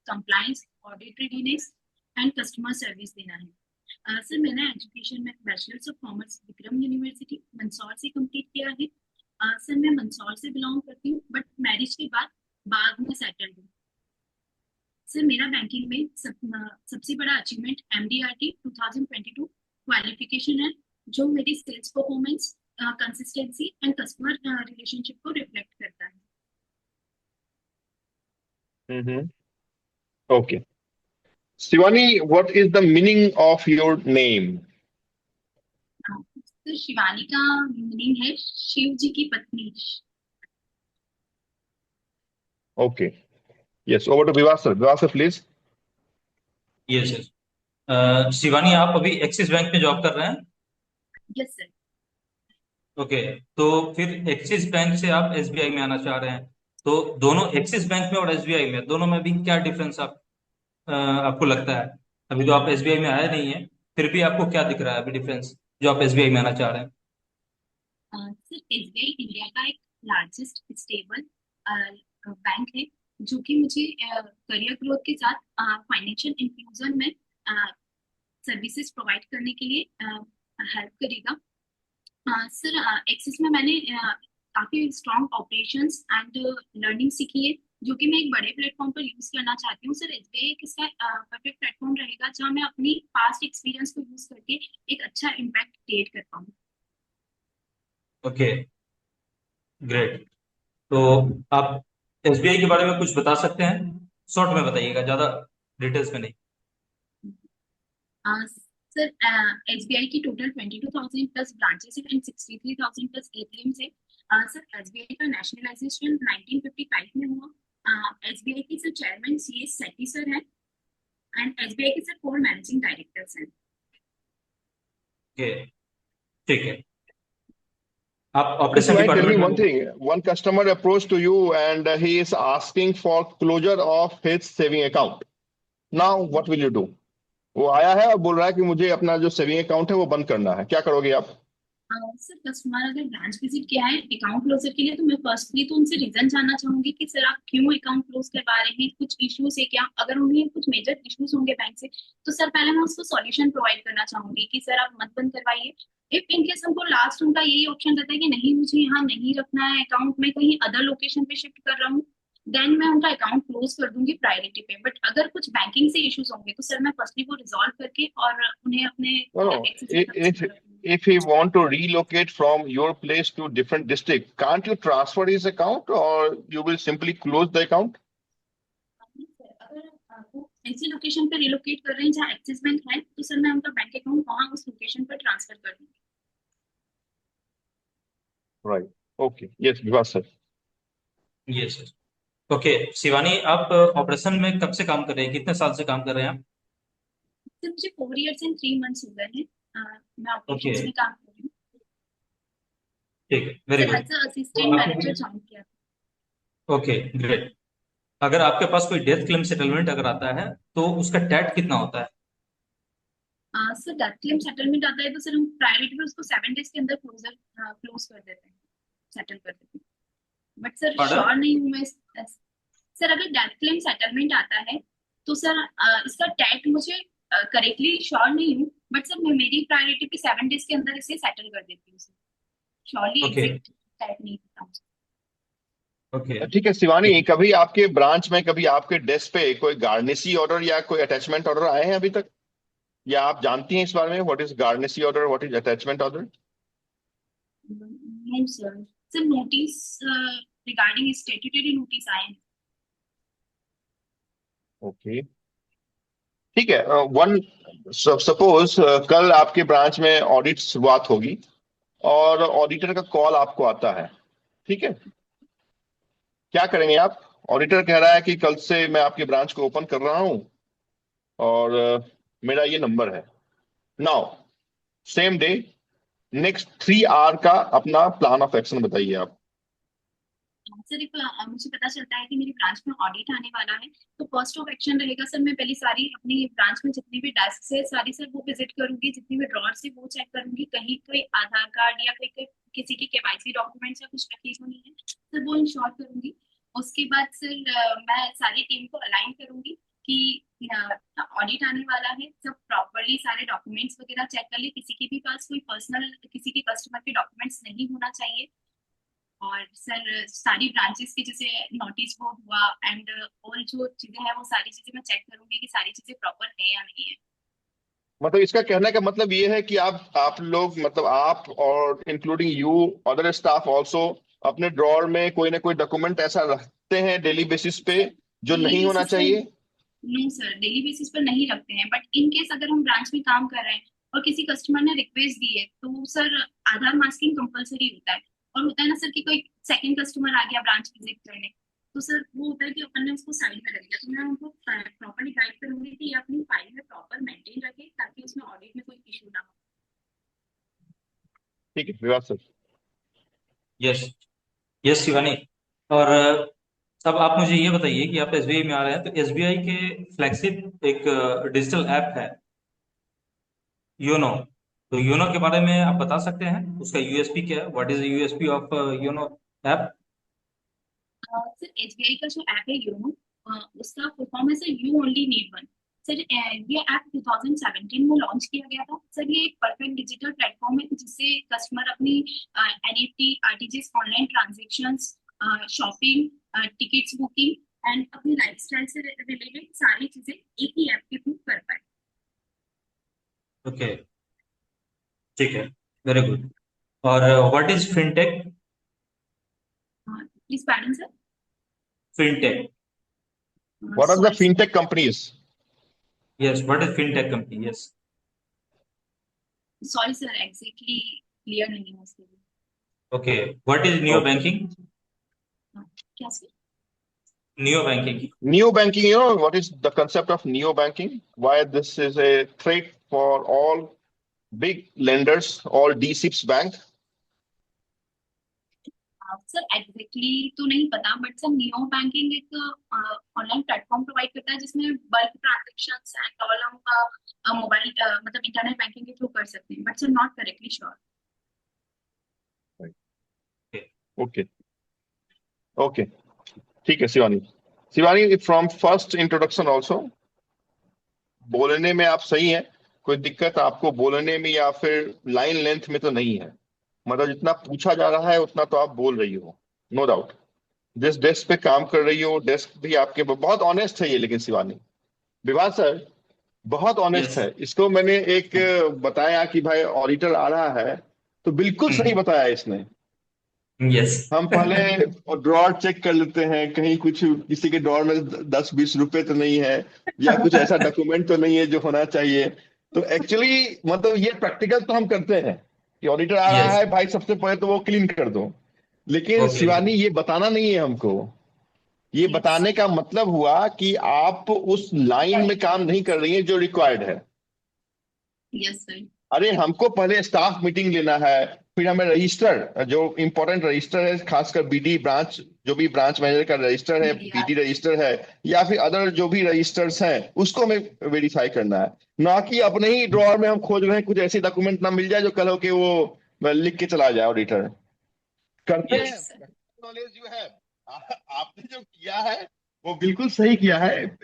Compliance, audit readiness and customer service देना है। Sir मैंने एजुकेशन में bachelors of commerce Vikram university Mandsaur से कंप्लीट किया है। सर मैं मंदसौर से बिलोंग करती हूँ, बट मैरिज के बाद बाग में सेटल्ड हूँ। सर मेरा बैंकिंग में सबसे बड़ा अचीवमेंट MDRT 2022 क्वालिफिकेशन है, जो मेरी sales performance, consistency and customer relationship को रिफ्लेक्ट करता है। Mm-hmm. Okay. Shivani, what is the meaning of your name? Sir Shivani का मीनिंग है शिव जी की पत्नी। Okay. Yes, over to Viva sir. Viva sir, please. Yes sir. Shivani, आप अभी एक्सिस बैंक में जॉब कर रहे हैं? Yes sir. ओके, तो फिर एक्सिस बैंक से आप एसबीआई में आना चाह रहे हैं, तो दोनों एक्सिस बैंक में और एसबीआई में, दोनों में भी क्या डिफरेंस आपको लगता है? अभी तो आप एसबीआई में आए नहीं है, फिर भी आपको क्या दिख रहा है अभी डिफरेंस, जो आप एसबीआई में आना चाह रहे हैं? सर SBI इंडिया का एक लार्जेस्ट स्टेबल बैंक है, जो कि मुझे करियर ग्रोथ के साथ फाइनेंशियल इंक्लूजन में सर्विसेज प्रोवाइड करने के लिए हेल्प करेगा। सर एक्सिस में मैंने काफी स्ट्रॉन्ग ऑपरेशंस एंड लर्निंग सीखी है, जो कि मैं एक बड़े प्लेटफॉर्म पर यूज करना चाहती हूँ। सर SBI एक इसका परफेक्ट प्लेटफॉर्म रहेगा, जहाँ मैं अपनी पास्ट एक्सपीरियंस को यूज करके एक अच्छा इम्पैक्ट क्रिएट कर पाऊँ। Okay, great. तो आप एसबीआई के बारे में कुछ बता सकते हैं? शॉर्ट में बताइएगा, ज्यादा डिटेल्स में नहीं। सर SBI की टोटल 22,000 प्लस ब्रांचेस है एंड 63,000 प्लस ATMs है। सर SBI का नेशनलाइजेशन 1955 में हुआ। SBI के सर चेयरमैन CS सेठी सर हैं एंड SBI के सर 4 मैनेजिंग डायरेक्टर्स हैं। ओके, ठीक है। आप So operation Shivani, tell me department one में? thing. One customer approached to you and he is asking for closure of his saving account. Now, what will you do? वो आया है और बोल रहा है कि मुझे अपना जो सेविंग अकाउंट है वो बंद करना है, क्या करोगे आप? सर कस्टमर अगर ब्रांच विजिट किया है अकाउंट क्लोजर के लिए, तो मैं फर्स्टली तो उनसे रीजन जानना चाहूंगी कि सर आप क्यों अकाउंट क्लोज करवा रहे हैं, कुछ इश्यूज है क्या। अगर उन्हें कुछ मेजर इश्यूज होंगे बैंक से, तो सर पहले मैं उसको सॉल्यूशन प्रोवाइड करना चाहूंगी कि सर आप मत बंद करवाइए। इफ इनकेस हमको लास्ट उनका यही ऑप्शन रहता है कि नहीं मुझे यहाँ नहीं रखना है अकाउंट, में कहीं अदर लोकेशन पे शिफ्ट कर रहा हूँ, देन मैं उनका अकाउंट क्लोज कर दूंगी प्रायोरिटी पे। बट अगर कुछ बैंकिंग से इश्यूज होंगे, तो सर मैं फर्स्टली वो रिजॉल्व करके और उन्हें अपने No, no. एक्सेस में If ट्रांसफर कर दूंगी। if he want to relocate from your place to different district, can't you transfer his account or you will simply close the account? अगर वो ऐसी लोकेशन पे रिलोकेट कर रहे हैं जहाँ एक्सिस बैंक है, तो सर मैं उनका बैंक अकाउंट वहाँ उस लोकेशन पर ट्रांसफर कर दूंगी। Right. Okay. Yes, Viva sir. Yes sir. Okay, Shivani, आप ऑपरेशन में कब से काम कर रहे हैं, कितने साल से काम कर रहे हैं आप? सर मुझे 4 years and 3 months हो गए हैं। मैं ओके, ऑपरेशंस में काम कर रही हूँ। ठीक है, वेरी सर गुड। एज तो असिस्टेंट आपने, मैनेजर ज्वाइन किया ओके, ग्रेट। अगर आपके पास कोई डेथ क्लेम सेटलमेंट अगर आता है, तो उसका टैट कितना होता है? था। सर डेथ क्लेम सेटलमेंट आता है, तो सर हम प्रायोरिटी पे उसको 7 days के अंदर क्लोज कर देते हैं, सेटल कर देते हैं। But sir pardon? श्योर नहीं हूँ मैं सर अगर डेथ क्लेम सेटलमेंट आता है, तो सर इसका टैग मुझे करेक्टली श्योर नहीं हूँ, बट सर मैं मेरी प्रायोरिटी पे 7 days के अंदर इसे सेटल कर देती हूँ sir. Surely okay, exact tag नहीं पता मुझे। ओके, ठीक है शिवानी, कभी आपके ब्रांच में कभी आपके डेस्क पे कोई गार्निशी ऑर्डर या कोई अटैचमेंट ऑर्डर आए हैं अभी तक, या आप जानती हैं इस बारे में what is garnishee order, what is attachment order? No sir. Sir notice regarding statutory notice आए हैं। ओके, ठीक है। वन सपोज कल आपके ब्रांच में ऑडिट शुरुआत होगी और ऑडिटर का कॉल आपको आता है, ठीक है? क्या करेंगे आप? ऑडिटर कह रहा है कि कल से मैं आपके ब्रांच को ओपन कर रहा हूं और मेरा ये नंबर है। Now same day, next 3 hour का अपना प्लान ऑफ एक्शन बताइए आप। सर एक मुझे पता चलता है कि मेरी ब्रांच में ऑडिट आने वाला है, तो फर्स्ट ऑफ एक्शन रहेगा सर, मैं पहले सारी अपनी ब्रांच में जितनी भी डेस्क है सारी सर वो विजिट करूंगी, जितनी भी ड्रॉर है वो चेक करूंगी, कहीं कोई आधार कार्ड या कोई किसी की KYC डॉक्यूमेंट्स या कुछ रखी तो नहीं है, सर वो इंश्योर करूंगी। उसके बाद सर मैं सारी टीम को अलाइन करूंगी कि ऑडिट आने वाला है, सब प्रॉपरली सारे डॉक्यूमेंट्स वगैरह चेक कर ले, किसी के भी पास कोई पर्सनल किसी के कस्टमर के डॉक्यूमेंट्स नहीं होना चाहिए। और सर सारी ब्रांचेस की जैसे नोटिस बोर्ड हुआ एंड और जो चीजें हैं वो सारी चीजें मैं चेक करूंगी कि सारी चीजें प्रॉपर है या नहीं है। मतलब इसका कहने का मतलब ये है कि आप लोग, मतलब आप और including you, other staff also, अपने ड्रॉअर में कोई ना कोई डॉक्यूमेंट ऐसा रखते हैं डेली बेसिस पे सर जो डेली नहीं होना बेसिस पे चाहिए? नो सर, डेली बेसिस पर नहीं रखते हैं, बट इन केस अगर हम ब्रांच में काम कर रहे हैं और किसी कस्टमर ने रिक्वेस्ट दी है तो सर आधार मास्किंग कंपलसरी होता है। और होता है ना सर कि कोई सेकंड कस्टमर आ गया ब्रांच विजिट करने, तो सर वो होता है कि अपन ने उसको साइड में रख दिया, तो मैं उनको प्रॉपरली गाइड करूंगी कि ये अपनी फाइल में प्रॉपर मेंटेन रखे ताकि उसमें ऑडिट में कोई इशू ना हो। ठीक है विवाद सर। Yes, yes Shivani. और अब आप मुझे ये बताइए कि आप एसबीआई में आ रहे हैं, तो एसबीआई के फ्लैगशिप एक डिजिटल ऐप है योनो। तो योनो के बारे में आप बता सकते हैं, उसका यूएसपी क्या है? What is the USP of YONO app? Sir SBI का जो ऐप है योनो, उसका परफॉर्मेंस है you only need one. Sir ये ऐप 2017 में लॉन्च किया गया था। सर ये एक परफेक्ट डिजिटल प्लेटफॉर्म है जिससे कस्टमर अपनी NEFT, RTGS, online transactions, shopping, tickets booking and अपनी लाइफस्टाइल से रिलेटेड सारी चीजें एक ही ऐप के थ्रू कर पाए। ओके, ठीक है, वेरी गुड। और what is fintech? Please pardon sir. Fintech, what are the sorry sir, fintech companies? Yes, what is fintech company? Yes. Sorry sir, exactly clear नहीं है उसके लिए। Okay, what is neo okay. Banking? क्या sir? Neo banking. Neo banking, what is the concept of neo banking? Why this is a threat for all big lenders, all D-SIBs bank? Sir exactly तो नहीं पता, but sir neo banking एक online platform provide करता है जिसमें bulk transactions and all हम mobile मतलब internet banking के थ्रू कर सकते हैं, but sir not correctly sure. Okay, okay, ठीक है Shivani. Shivani, from first introduction also बोलने में आप सही हैं। कोई दिक्कत आपको बोलने में या फिर लाइन लेंथ में तो नहीं है? मतलब जितना पूछा जा रहा है उतना तो आप बोल रही हो, नो डाउट। जिस डेस्क पे काम कर रही हो डेस्क भी आपके बहुत ऑनेस्ट है ये, लेकिन शिवानी, विवाद सर बहुत ऑनेस्ट यस। है। इसको मैंने एक बताया कि भाई ऑडिटर आ रहा है, तो बिल्कुल सही बताया इसने। यस। हम पहले ड्रॉर चेक कर लेते हैं, कहीं कुछ किसी के ड्रॉर में 10-20 रुपए तो नहीं है, या कुछ ऐसा डॉक्यूमेंट तो नहीं है जो होना चाहिए। तो एक्चुअली मतलब ये प्रैक्टिकल तो हम करते हैं कि ऑडिटर आ रहा यस। है भाई, सबसे पहले तो वो क्लीन कर दो। लेकिन ओके। शिवानी ये बताना नहीं है हमको। ये यस बताने का मतलब हुआ कि आप उस लाइन में काम नहीं कर रही हैं जो रिक्वायर्ड है। Yes sir. अरे हमको पहले स्टाफ मीटिंग लेना है, फिर हमें रजिस्टर, जो इंपॉर्टेंट रजिस्टर है, खासकर बीडी ब्रांच, जो भी ब्रांच मैनेजर का रजिस्टर है, बीडी रजिस्टर है, या फिर अदर जो भी रजिस्टर्स हैं, उसको हमें वेरीफाई करना है। ना कि अपने ही ड्रॉअर में हम खोज रहे हैं कुछ ऐसे डॉक्यूमेंट ना मिल जाए जो कल हो के वो लिख के चला जाए ऑडिटर। करते यस। हैं, यस सर। नॉलेज यू है। आपने जो किया है वो बिल्कुल सही किया है।